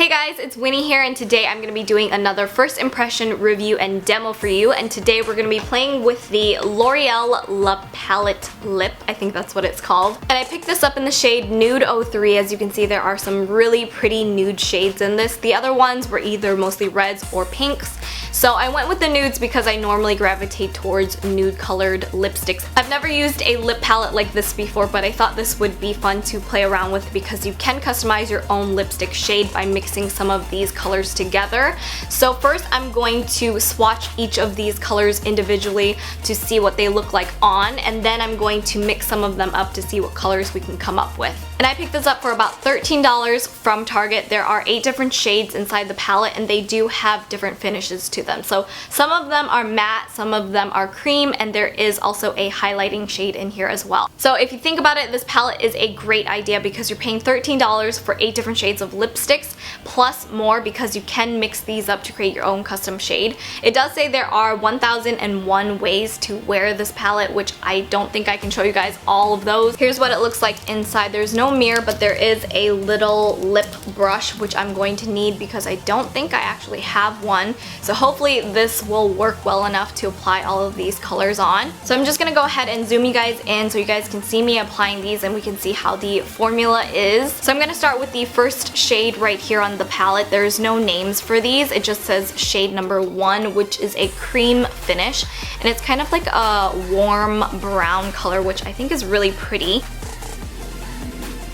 Hey guys, it's Winnie here, and today I'm going to be doing another first impression review and demo for you. And today we're going to be playing with the L'Oreal La Palette Lip. I think that's what it's called. And I picked this up in the shade Nude 03. As you can see, there are some really pretty nude shades in this. The other ones were either mostly reds or pinks. So I went with the nudes because I normally gravitate towards nude colored lipsticks. I've never used a lip palette like this before, but I thought this would be fun to play around with because you can customize your own lipstick shade by mixing some of these colors together. So first I'm going to swatch each of these colors individually to see what they look like on, and then I'm going to mix some of them up to see what colors we can come up with. And I picked this up for about $13 from Target. There are 8 different shades inside the palette, and they do have different finishes to them. So some of them are matte, some of them are cream, and there is also a highlighting shade in here as well. So if you think about it, this palette is a great idea because you're paying $13 for 8 different shades of lipsticks, plus more because you can mix these up to create your own custom shade. It does say there are 1001 ways to wear this palette, which I don't think I can show you guys all of those. Here's what it looks like inside. There's no mirror, but there is a little lip brush, which I'm going to need because I don't think I actually have one. So hopefully this will work well enough to apply all of these colors on. So I'm just gonna go ahead and zoom you guys in so you guys can see me applying these and we can see how the formula is. So I'm gonna start with the first shade right here on the palette. There's no names for these. It just says shade number 1, which is a cream finish. And it's kind of like a warm brown color, which I think is really pretty.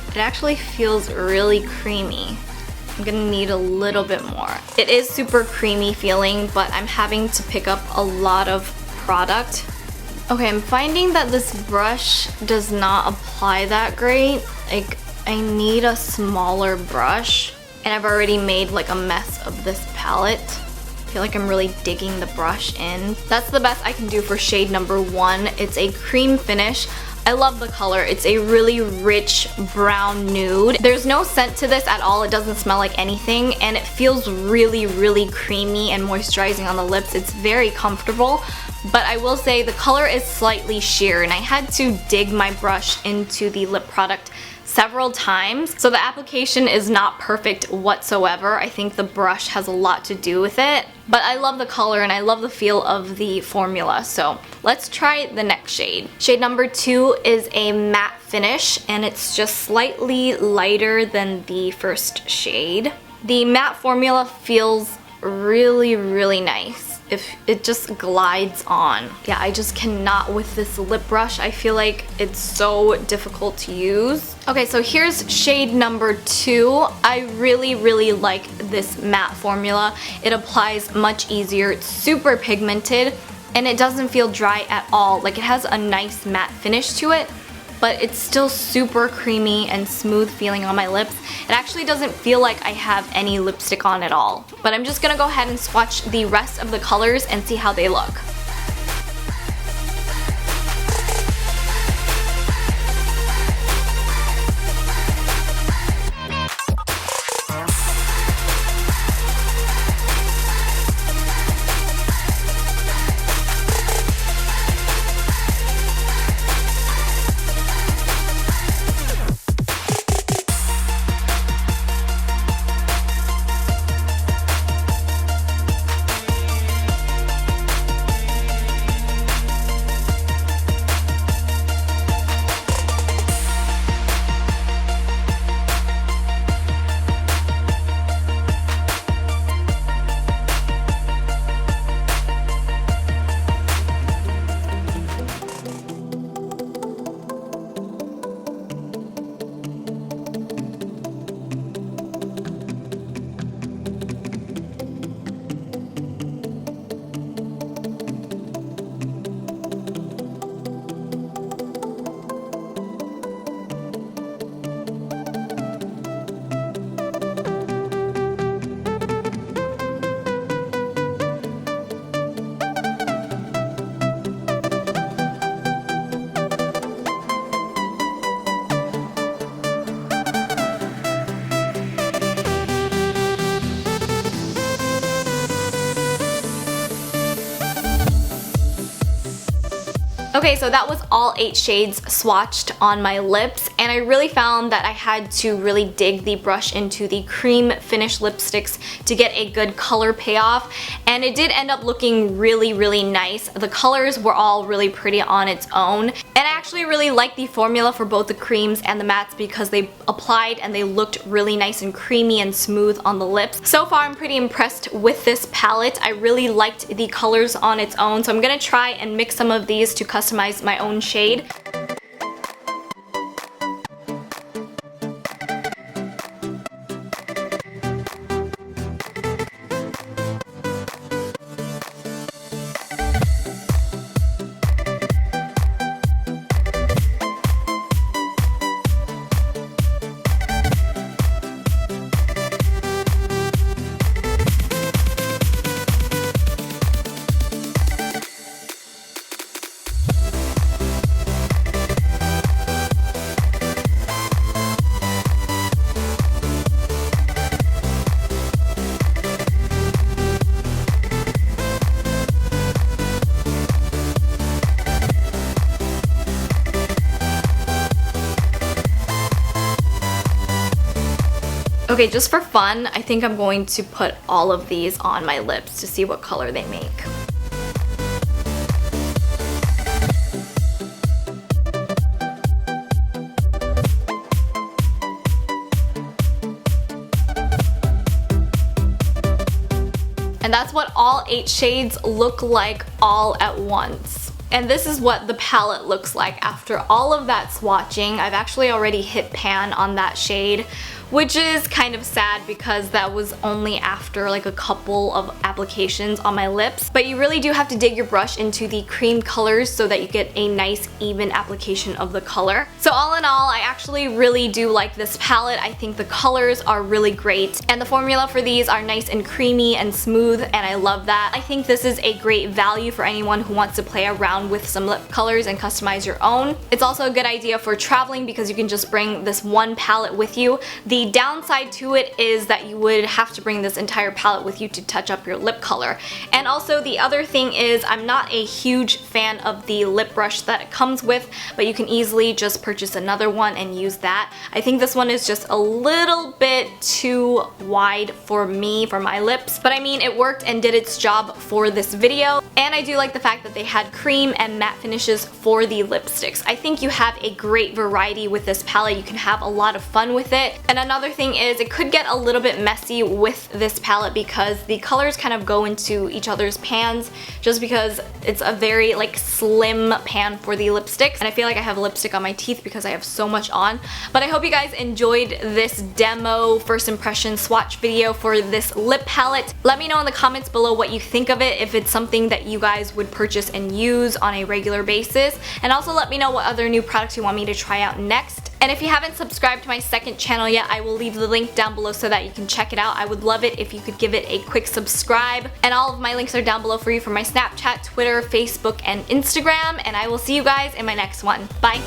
It actually feels really creamy. I'm gonna need a little bit more. It is super creamy feeling, but I'm having to pick up a lot of product. Okay, I'm finding that this brush does not apply that great. Like, I need a smaller brush, and I've already made like a mess of this palette. I feel like I'm really digging the brush in. That's the best I can do for shade number 1. It's a cream finish. I love the color. It's a really rich brown nude. There's no scent to this at all. It doesn't smell like anything, and it feels really, really creamy and moisturizing on the lips. It's very comfortable, but I will say the color is slightly sheer, and I had to dig my brush into the lip product several times, so the application is not perfect whatsoever. I think the brush has a lot to do with it, but I love the color and I love the feel of the formula. So let's try the next shade. Shade number 2 is a matte finish, and it's just slightly lighter than the first shade. The matte formula feels really, really nice. If it just glides on. Yeah, I just cannot with this lip brush. I feel like it's so difficult to use. Okay, so here's shade number 2. I really, really like this matte formula. It applies much easier. It's super pigmented, and it doesn't feel dry at all. Like, it has a nice matte finish to it, but it's still super creamy and smooth feeling on my lips. It actually doesn't feel like I have any lipstick on at all. But I'm just gonna go ahead and swatch the rest of the colors and see how they look. Okay, so that was all 8 shades swatched on my lips, and I really found that I had to really dig the brush into the cream finish lipsticks to get a good color payoff, and it did end up looking really nice. The colors were all really pretty on its own, and I actually really liked the formula for both the creams and the mattes because they applied and they looked really nice and creamy and smooth on the lips. So far I'm pretty impressed with this palette. I really liked the colors on its own, so I'm gonna try and mix some of these to customize my own shade. Okay, just for fun, I think I'm going to put all of these on my lips to see what color they make. And that's what all 8 shades look like all at once. And this is what the palette looks like after all of that swatching. I've actually already hit pan on that shade, which is kind of sad because that was only after like a couple of applications on my lips. But you really do have to dig your brush into the cream colors so that you get a nice even application of the color. So all in all, I actually really do like this palette. I think the colors are really great, and the formula for these are nice and creamy and smooth, and I love that. I think this is a great value for anyone who wants to play around with some lip colors and customize your own. It's also a good idea for traveling because you can just bring this one palette with you. The downside to it is that you would have to bring this entire palette with you to touch up your lip color. And also the other thing is I'm not a huge fan of the lip brush that it comes with, but you can easily just purchase another one and use that. I think this one is just a little bit too wide for me, for my lips, but I mean it worked and did its job for this video. And I do like the fact that they had cream and matte finishes for the lipsticks. I think you have a great variety with this palette. You can have a lot of fun with it. And another thing is it could get a little bit messy with this palette because the colors kind of go into each other's pans just because it's a very like slim pan for the lipsticks, and I feel like I have lipstick on my teeth because I have so much on. But I hope you guys enjoyed this demo first impression swatch video for this lip palette. Let me know in the comments below what you think of it, if it's something that you guys would purchase and use on a regular basis, and also let me know what other new products you want me to try out next. And if you haven't subscribed to my second channel yet, I will leave the link down below so that you can check it out. I would love it if you could give it a quick subscribe. And all of my links are down below for you for my Snapchat, Twitter, Facebook, and Instagram. And I will see you guys in my next one. Bye!